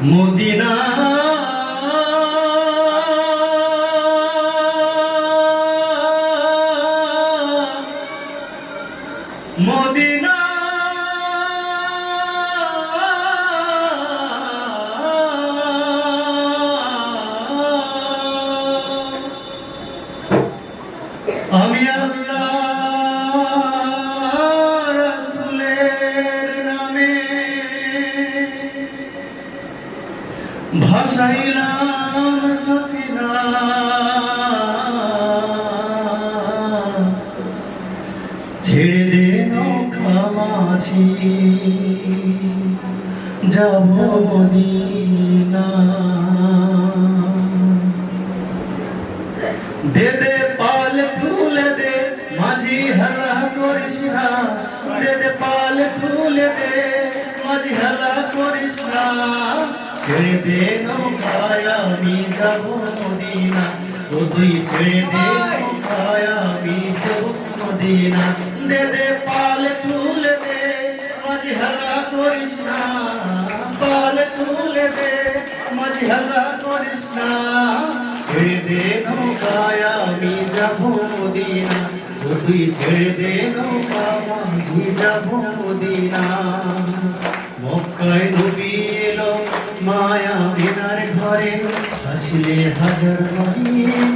Medina Medina আমি আল্লাহর রাসূলের নামে ভাসাইলাম সফিনা ছেড়ে দে নৌকা মাঝি যাব মদিনা দে দে পাল ফুলে দে মাঝি হারা করিস না দে দে পাল ফুলে দে মাঝি হারা করিস না ছেড়ে দে নৌকায় আমি যাব মদিনা ও তুই ছেড়ে দে নৌকায় আমি যাব মদিনা দে দে পাল ফুলে দে মাঝি হারা করিস না পাল ফুলে দে মাঝি হারা করিস না ছেড়ে দে নৌকায় আমি যাব মদিনা ও তুই ছেড়ে দে নৌকা মাঝি যাব মদিনা মক্কায় নবী এলো মায়া বিনার ঘরে আসলে হাজার মারি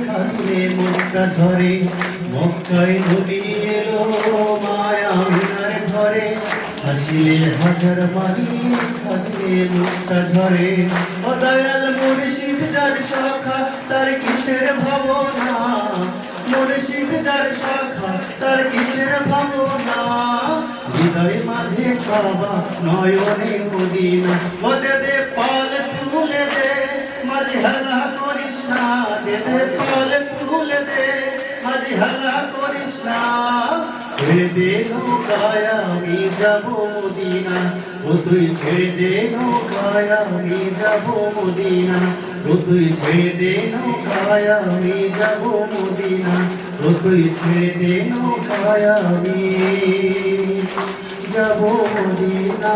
কাঁদলে মুক্তা ঝরে মক্কায় নবী এলো মায়া বিনার ঘরে আসলে হাজার মারি কাঁদলে মুক্তা ঝরে ও দয়াল মুর্শিদ যার শাখা তার কিসের ভাবনা মুর্শিদ যার শাখা তার কিসের ভাবনা হৃদয় মাঝে কাবা নয়নে মদিনা ও দে দে পাল তুলে দে মাঝে হালা করিস না দে দে পাল তুলে দে মাঝে হালা করিস না ছেড়ে দে নৌকায় আমি যাব মদিনা ও তুই ছেড়ে দে নৌকায় আমি যাব মদিনা ও তুই ছেড়ে দে নৌকায় আমি যাব মদিনা ও তুই ছেড়ে দে নৌকায় আমি যাব মদিনা।